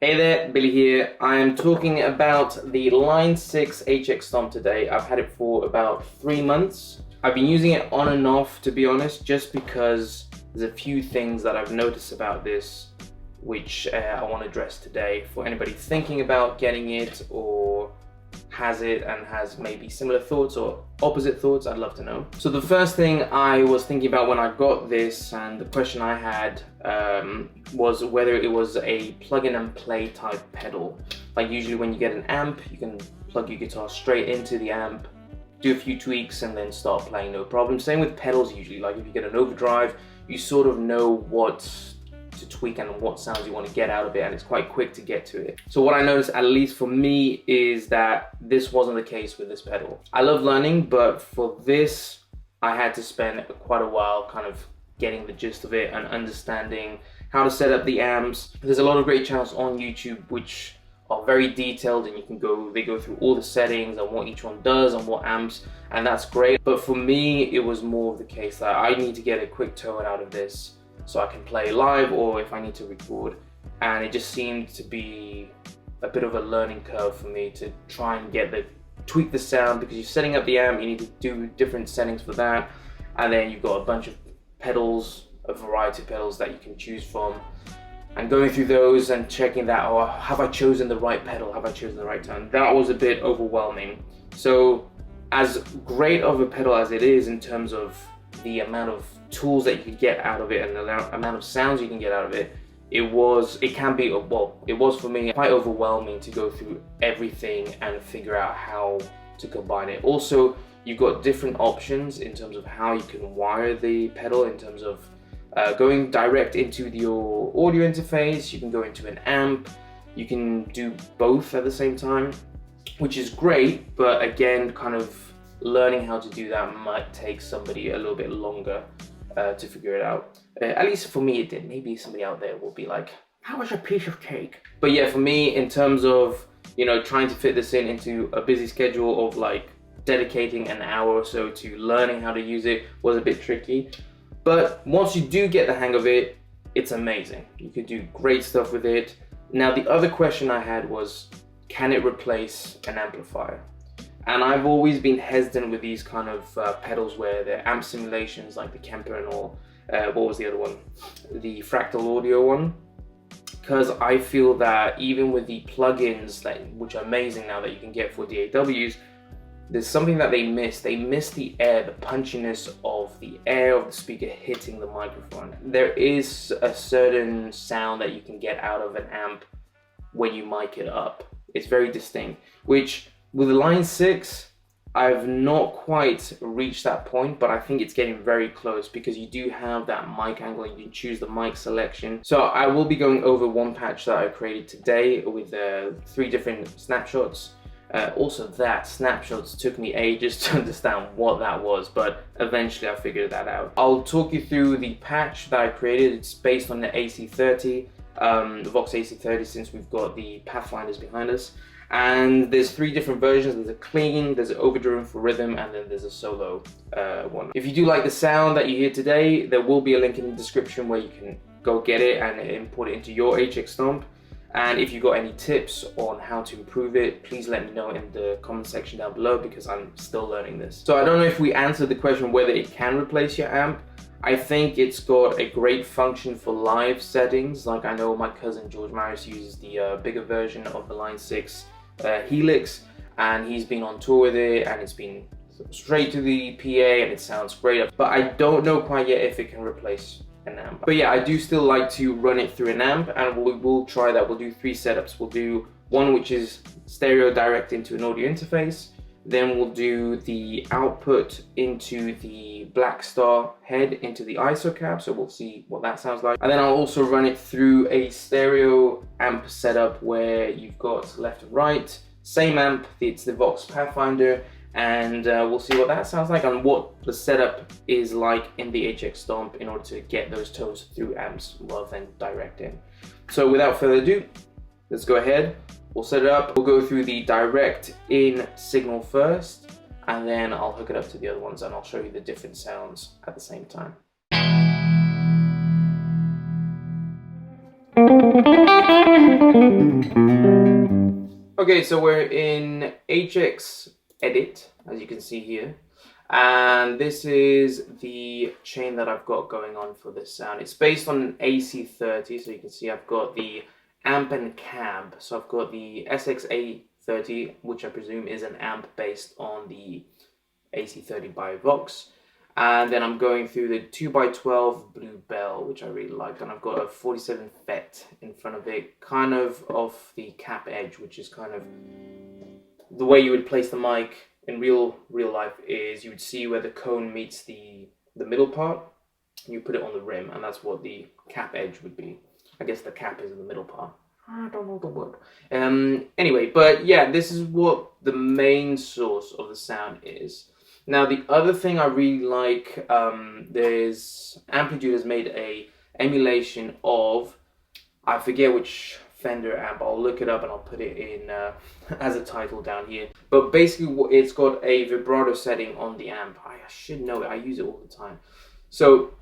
Hey there, Billy here. I am talking about the Line 6 HX Stomp today. I've had it for about 3 months. I've been using it on and off, to be honest, just because there's a few things that I've noticed about this which I want to address today for anybody thinking about getting it or has it and has maybe similar thoughts or opposite thoughts. I'd love to know. So the first thing I was thinking about when I got this, and the question I had was whether it was a plug-in and play type pedal. Like usually when you get an amp, you can plug your guitar straight into the amp, do a few tweaks and then start playing, no problem. Same with pedals usually. Like if you get an Overdrive, you sort of know what to tweak and what sounds you want to get out of it, and it's quite quick to get to it. So what I noticed, at least for me, is that this wasn't the case with this pedal. I love learning, but for this I had to spend quite a while kind of getting the gist of it and understanding how to set up the amps. There's a lot of great channels on YouTube which are very detailed, and they go through all the settings and what each one does and what amps, and that's great. But for me, it was more of the case that I need to get a quick tone out of this so I can play live or if I need to record. And it just seemed to be a bit of a learning curve for me to try and tweak the sound, because you're setting up the amp, you need to do different settings for that, and then you've got a bunch of pedals, a variety of pedals that you can choose from, and going through those and checking that, oh, have I chosen the right pedal, have I chosen the right tone? That was a bit overwhelming. So as great of a pedal as it is in terms of the amount of tools that you can get out of it and the amount of sounds you can get out of it, it was for me quite overwhelming to go through everything and figure out how to combine it. Also, you've got different options in terms of how you can wire the pedal, in terms of going direct into your audio interface. You can go into an amp, you can do both at the same time, which is great, but again, kind of learning how to do that might take somebody a little bit longer to figure it out. At least for me it did. Maybe somebody out there will be like, how much a piece of cake? But yeah, for me, in terms of, trying to fit this into a busy schedule of like dedicating an hour or so to learning how to use it was a bit tricky. But once you do get the hang of it, it's amazing. You can do great stuff with it. Now, the other question I had was, can it replace an amplifier? And I've always been hesitant with these kind of pedals where they're amp simulations, like the Kemper and all. What was the other one? The Fractal Audio one. Because I feel that even with the plugins, which are amazing now that you can get for DAWs, there's something that they miss. They miss the air, the punchiness of the air of the speaker hitting the microphone. There is a certain sound that you can get out of an amp when you mic it up. It's very distinct, which with the Line 6, I've not quite reached that point, but I think it's getting very close, because you do have that mic angle and you can choose the mic selection. So I will be going over one patch that I created today with 3 different snapshots. Also, that snapshots took me ages to understand what that was, but eventually I figured that out. I'll talk you through the patch that I created. It's based on the AC30, the Vox AC30, since we've got the Pathfinders behind us. And there's 3 different versions. There's a clean, there's an overdriven for rhythm, and then there's a solo one. If you do like the sound that you hear today, there will be a link in the description where you can go get it and import it into your HX Stomp. And if you've got any tips on how to improve it, please let me know in the comment section down below, because I'm still learning this. So I don't know if we answered the question whether it can replace your amp. I think it's got a great function for live settings. Like, I know my cousin George Maris uses the bigger version of the Line 6 Helix, and he's been on tour with it, and it's been straight to the PA and it sounds great. But I don't know quite yet if it can replace an amp. But yeah, I do still like to run it through an amp, and we'll try that. We'll do 3 setups. We'll do one which is stereo direct into an audio interface. Then we'll do the output into the Blackstar head into the IsoCab, so we'll see what that sounds like. And then I'll also run it through a stereo amp setup where you've got left and right, same amp, it's the Vox Pathfinder, and we'll see what that sounds like and what the setup is like in the HX Stomp in order to get those tones through amps rather than direct in. So without further ado, let's go ahead. We'll set it up. We'll go through the direct in signal first, and then I'll hook it up to the other ones and I'll show you the different sounds at the same time. Okay, so we're in HX Edit, as you can see here. And this is the chain that I've got going on for this sound. It's based on an AC30, so you can see I've got the amp and cab. So I've got the SXA30, which I presume is an amp based on the AC30 by Vox. And then I'm going through the 2x12 Blue Bell, which I really like. And I've got a 47 FET in front of it, kind of off the cap edge, which is kind of the way you would place the mic in real life is you would see where the cone meets the middle part. You put it on the rim, and that's what the cap edge would be. I guess the cap is in the middle part. I don't know the word. Anyway, but yeah, this is what the main source of the sound is. Now, the other thing I really like, there's Amplitude has made a emulation of, I forget which Fender amp, I'll look it up and I'll put it in as a title down here. But basically, it's got a vibrato setting on the amp. I should know it, I use it all the time. So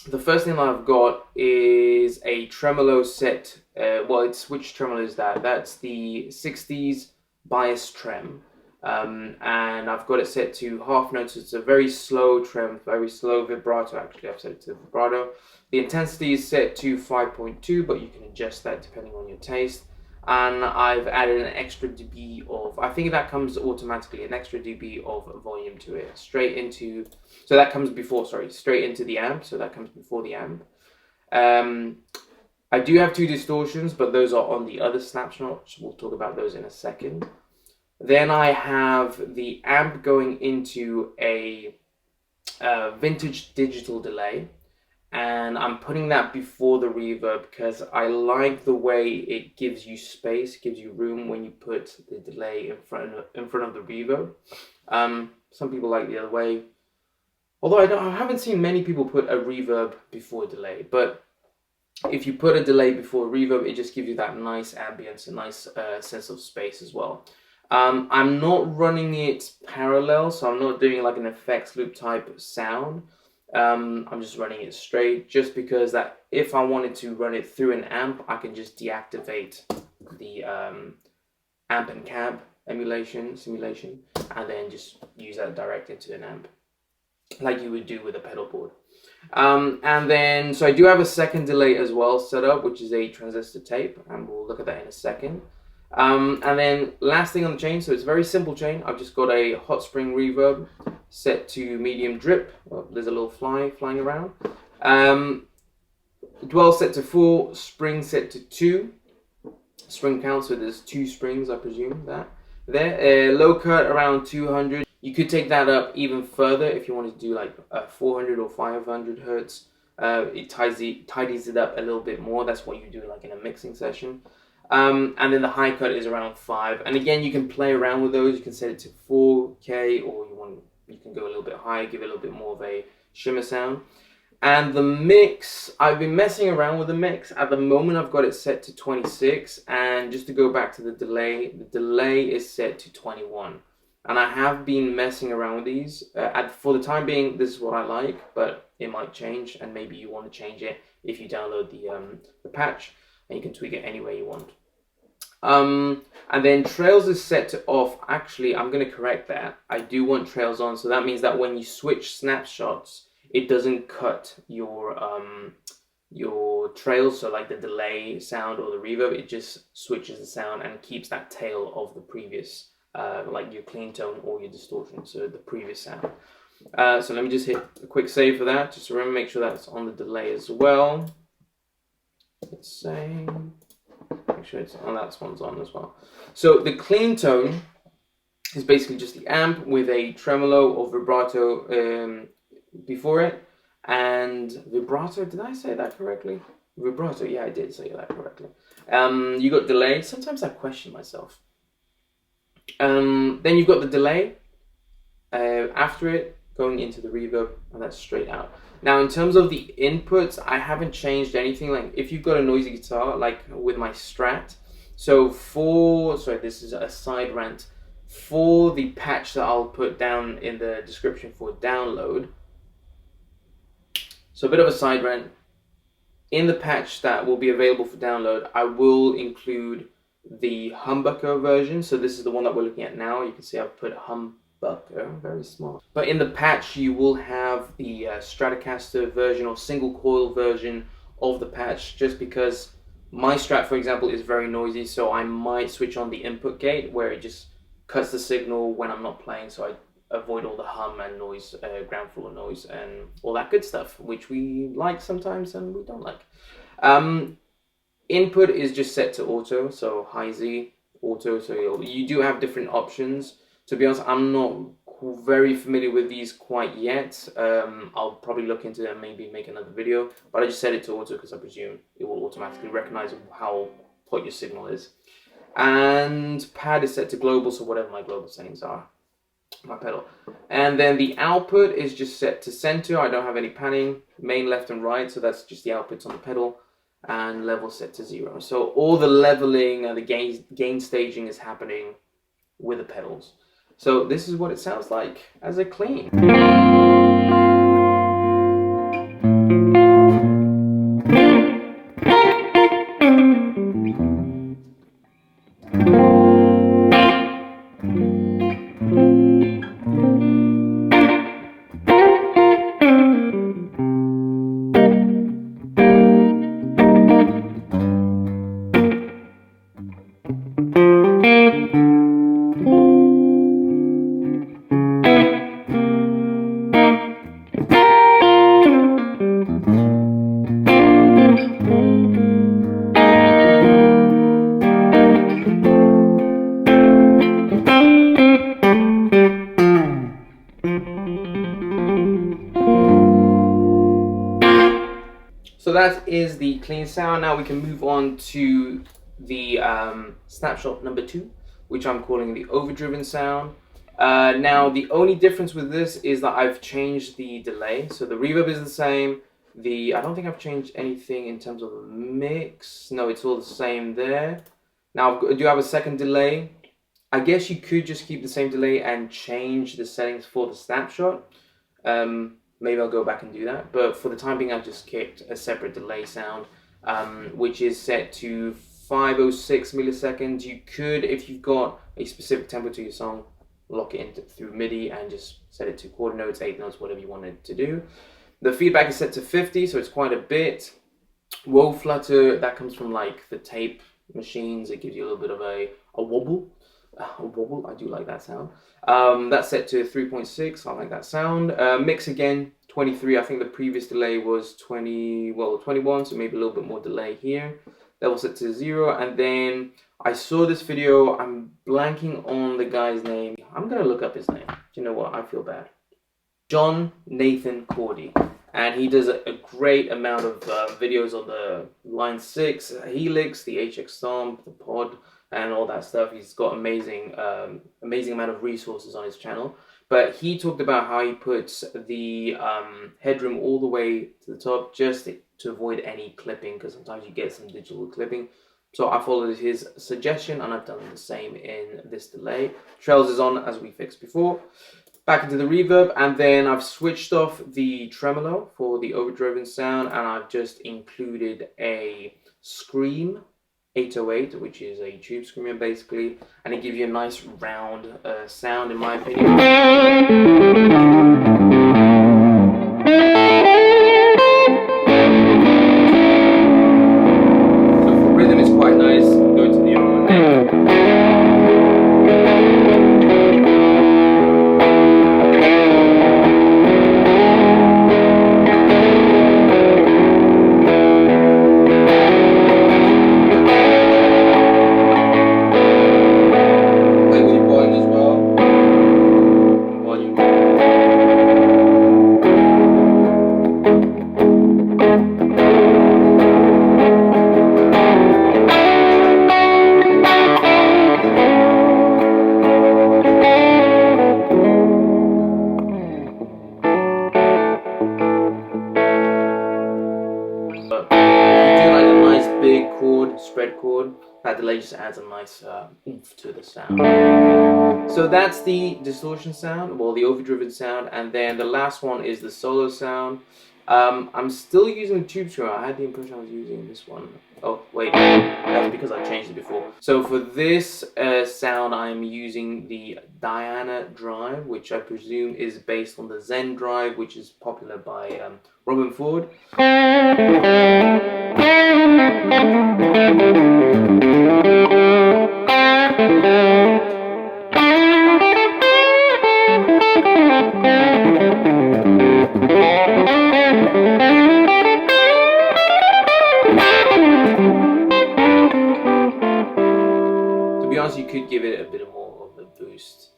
the first thing I've got is a tremolo set. Which tremolo is that? That's the 60s bias trem. And I've got it set to half notes. It's a very slow trem, very slow vibrato. Actually, I've set it to vibrato. The intensity is set to 5.2, but you can adjust that depending on your taste. And I've added an extra dB of, I think that comes automatically, an extra dB of volume to it, straight into the amp. So that comes before the amp. I do have two distortions, but those are on the other snapshots. We'll talk about those in a second. Then I have the amp going into a vintage digital delay, and I'm putting that before the reverb because I like the way it gives you space, gives you room when you put the delay in front of the reverb. Some people like the other way, although I haven't seen many people put a reverb before a delay, but if you put a delay before a reverb, it just gives you that nice ambience, a nice sense of space as well. I'm not running it parallel, so I'm not doing like an effects loop type sound. I'm just running it straight, just because that if I wanted to run it through an amp, I can just deactivate the amp and cab simulation, and then just use that direct into an amp, like you would do with a pedal board. And then, so I do have a second delay as well set up, which is a transistor tape, and we'll look at that in a second. And then last thing on the chain, so it's a very simple chain. I've just got a hot spring reverb set to medium drip. Well, there's a little flying around. Dwell set to 4, spring set to 2. Spring count, so there's 2 springs, I presume that. There, low cut around 200. You could take that up even further if you wanted to do like 400 or 500 hertz. It tidies it up a little bit more. That's what you do like in a mixing session. And then the high cut is around 5. And again, you can play around with those. You can set it to 4K, or you can go a little bit higher, give it a little bit more of a shimmer sound. And the mix, I've been messing around with the mix. At the moment, I've got it set to 26. And just to go back to the delay is set to 21. And I have been messing around with these. For the time being, this is what I like, but it might change, and maybe you want to change it if you download the patch, and you can tweak it any way you want. And then trails is set to off. Actually, I'm going to correct that. I do want trails on, so that means that when you switch snapshots, it doesn't cut your trails, so like the delay sound or the reverb, it just switches the sound and keeps that tail of the previous, like your clean tone or your distortion, so the previous sound. So let me just hit a quick save for that, just to remember, make sure that's on the delay as well. Let's say, make sure it's on, that one's on as well. So the clean tone is basically just the amp with a tremolo or vibrato before it, and vibrato, did I say that correctly? Vibrato, yeah, I did say that correctly. You got delay. Sometimes I question myself. Then you've got the delay after it, going into the reverb, and that's straight out. Now, in terms of the inputs, I haven't changed anything. Like if you've got a noisy guitar, like with my Strat, so this is a side rant. For the patch that I'll put down in the description for download, so a bit of a side rant. in the patch that will be available for download, I will include the humbucker version. So this is the one that we're looking at now. You can see I've put humbucker, very smart. But in the patch, you will have the Stratocaster version or single coil version of the patch, just because my Strat, for example, is very noisy, so I might switch on the input gate where it just cuts the signal when I'm not playing, so I avoid all the hum and noise, ground floor noise, and all that good stuff, which we like sometimes and we don't like. Input is just set to auto, so high Z, auto, so you do have different options. To be honest, I'm not very familiar with these quite yet. I'll probably look into them, maybe make another video, but I just set it to auto because I presume it will automatically recognize how hot your signal is. And pad is set to global, so whatever my global settings are, my pedal. And then the output is just set to center. I don't have any panning, main left and right, so that's just the outputs on the pedal, and level set to 0. So all the leveling and the gain staging is happening with the pedals. So this is what it sounds like as a clean. So that is the clean sound. Now we can move on to the snapshot number 2, which I'm calling the overdriven sound. Now the only difference with this is that I've changed the delay. So the reverb is the same. I don't think I've changed anything in terms of mix. No, it's all the same there. Now I do have a second delay. I guess you could just keep the same delay and change the settings for the snapshot. Maybe I'll go back and do that, but for the time being, I've just kept a separate delay sound, which is set to 506 milliseconds. You could, if you've got a specific tempo to your song, lock it in through MIDI and just set it to quarter notes, 8 notes, whatever you want it to do. The feedback is set to 50, so it's quite a bit. Whoa flutter, that comes from like the tape machines. It gives you a little bit of a wobble. A wobble, I do like that sound. That's set to 3.6, I like that sound. Mix again, 23. I think the previous delay was 21, so maybe a little bit more delay here. Level set to 0, and then I saw this video, I'm blanking on the guy's name. I'm gonna look up his name. Do you know what? I feel bad. John Nathan Cordy. And he does a great amount of videos on the Line 6, Helix, the HX Stomp, the Pod, and all that stuff. He's got amazing amount of resources on his channel. But he talked about how he puts the headroom all the way to the top just to avoid any clipping, because sometimes you get some digital clipping. So I followed his suggestion and I've done the same in this delay. Trails is on as we fixed before. Back into the reverb, and then I've switched off the tremolo for the overdriven sound, and I've just included a scream 808, which is a tube screamer basically, and it gives you a nice round sound in my opinion. So for rhythm it's quite nice. Go to the other one. Spread chord, that delay just adds a nice oomph to the sound. So that's the distortion sound, well, the overdriven sound, and then the last one is the solo sound. I'm still using the tube screamer. I had the impression I was using this one. Oh, wait, that's because I changed it before. So for this sound, I'm using the Diana drive, which I presume is based on the Zen drive, which is popular by Robin Ford. To be honest, you could give it a bit more of a boost.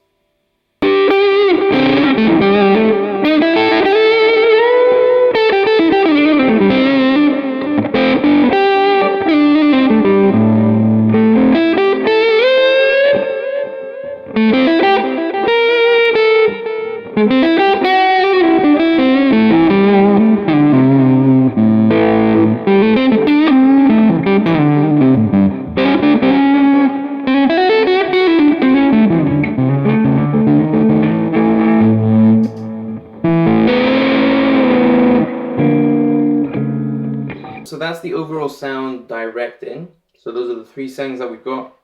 So that's the overall sound direct in. So those are the three settings that we've got.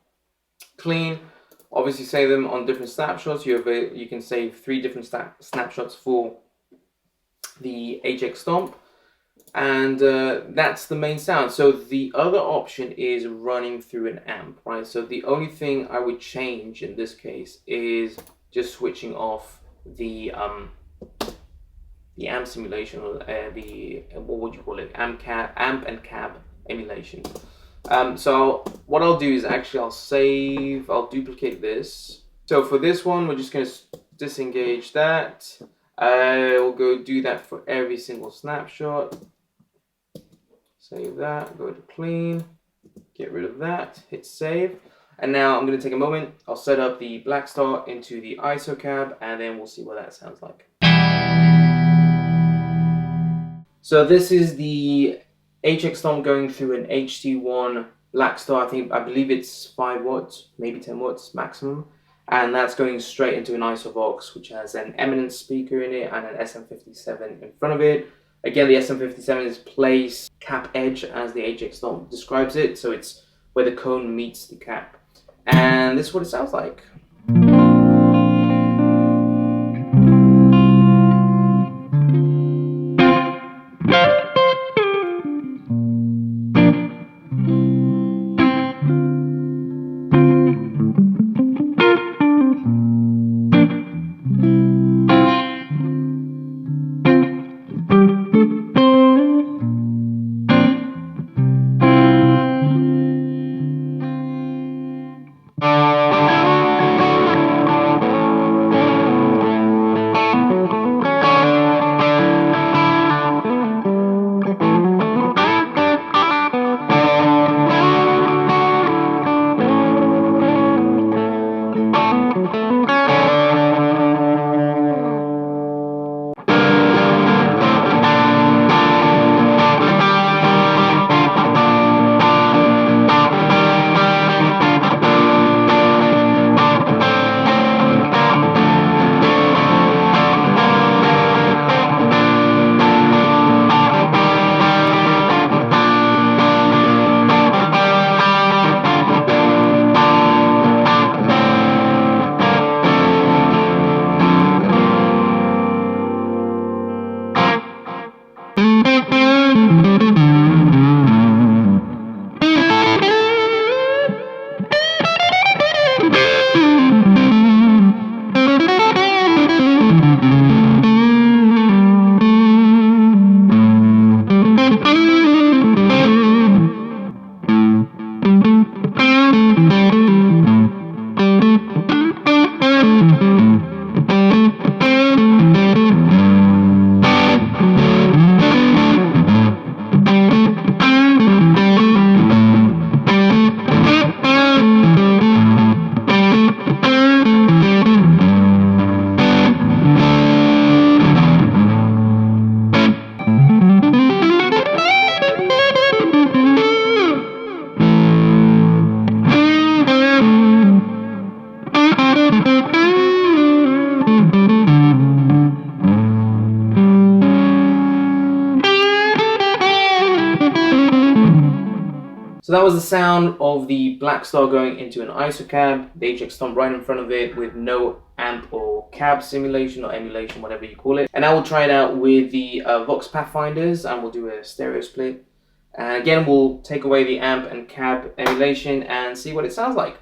Clean, obviously save them on different snapshots. You can save 3 different snapshots for the HX Stomp. And that's the main sound. So the other option is running through an amp, right? So the only thing I would change in this case is just switching off the amp simulation, or the, what would you call it, amp and cab emulation. So what I'll do is actually I'll duplicate this. So for this one, we're just going to disengage that. We'll go do that for every single snapshot. Save that, go to clean, get rid of that, hit save. And now I'm going to take a moment, I'll set up the Blackstar into the IsoCab, and then we'll see what that sounds like. So this is the HX Stomp going through an HT1 Blackstar. I believe it's 5 watts, maybe 10 watts maximum. And that's going straight into an IsoVox, which has an Eminence speaker in it and an SM57 in front of it. Again, the SM57 is placed cap edge, as the HX Stomp describes it. So it's where the cone meets the cap. And this is what it sounds like. So that was the sound of the Blackstar going into an IsoCab, the HX Stomp right in front of it with no amp or cab simulation or emulation, whatever you call it. And I will try it out with the Vox Pathfinders, and we'll do a stereo split. And again, we'll take away the amp and cab emulation and see what it sounds like.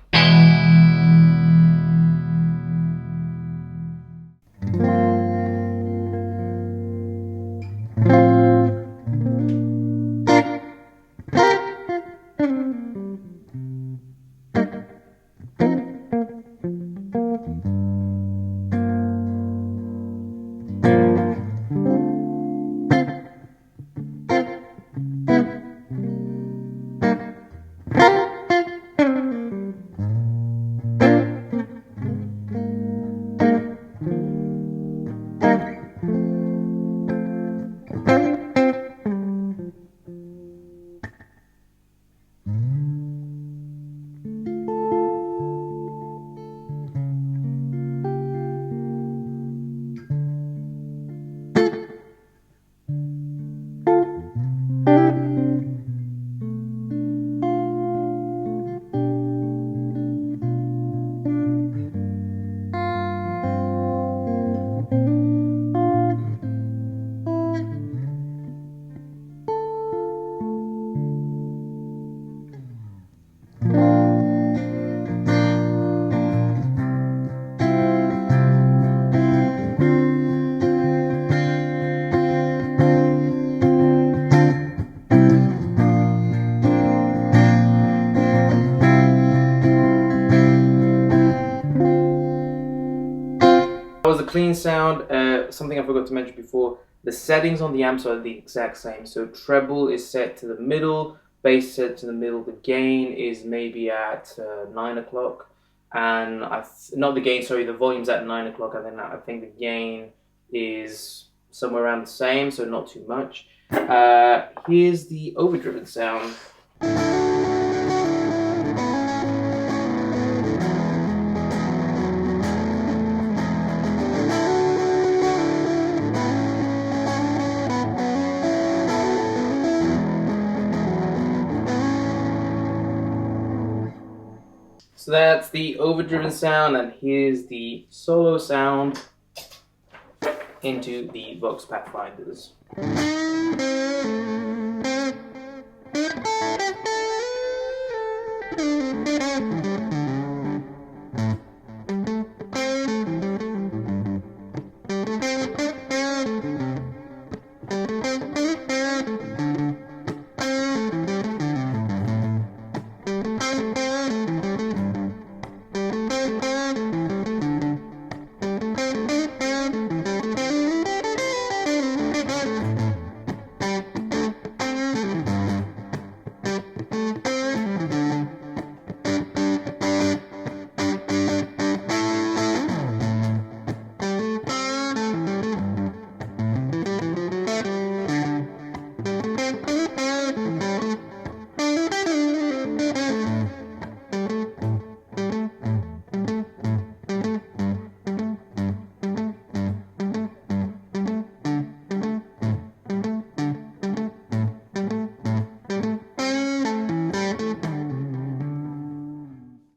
That was a clean sound. Something I forgot to mention before, the settings on the amps are the exact same. So treble is set to the middle, bass set to the middle, the gain is maybe at 9 o'clock, and not the gain, sorry, the volume's at 9 o'clock, and then I think the gain is somewhere around the same, so not too much. Here's the overdriven sound. So that's the overdriven sound, and here's the solo sound into the Vox Pathfinders.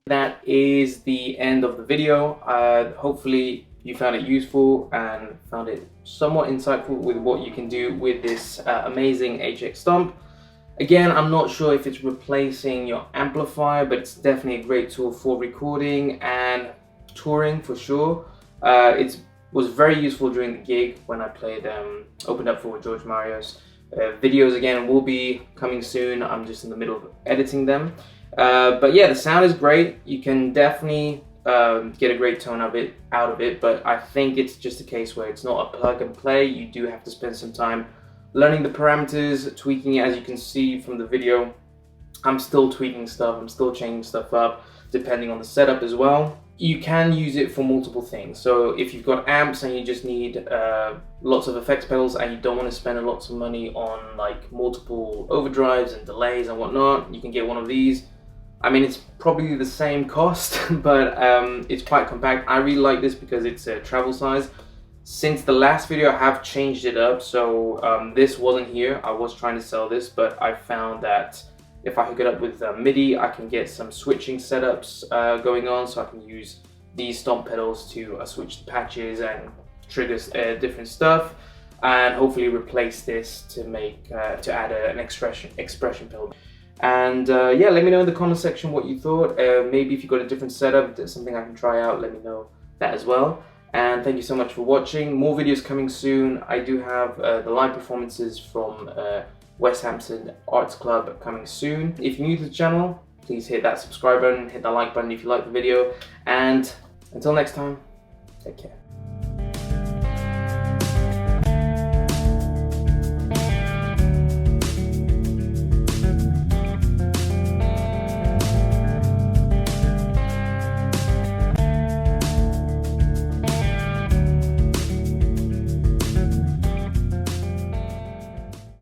That is the end of the video. Hopefully you found it useful and found it somewhat insightful with what you can do with this amazing HX Stomp. Again, I'm not sure if it's replacing your amplifier, but it's definitely a great tool for recording and touring for sure. It was very useful during the gig when I played, opened up for George Mario's. Videos again will be coming soon. I'm just in the middle of editing them. But yeah, the sound is great. You can definitely get a great tone out of it, but I think it's just a case where it's not a plug and play. You do have to spend some time learning the parameters, tweaking it. As you can see from the video, I'm still tweaking stuff, I'm still changing stuff up depending on the setup as well. You can use it for multiple things. So if you've got amps and you just need lots of effects pedals and you don't want to spend lots of money on like multiple overdrives and delays and whatnot, you can get one of these. I mean, it's probably the same cost, but it's quite compact. I really like this because it's a travel size. Since the last video, I have changed it up. So this wasn't here. I was trying to sell this, but I found that if I hook it up with MIDI, I can get some switching setups going on, so I can use these stomp pedals to switch the patches and triggers different stuff, and hopefully replace this to make to add an expression pedal. And yeah, let me know in the comment section what you thought. Maybe if you got a different setup, that's something I can try out, let me know that as well. And thank you so much for watching. More videos coming soon. I do have the live performances from West Hampton Arts Club coming soon. If you're new to the channel, please hit that subscribe button, hit that like button if you like the video, and until next time, take care.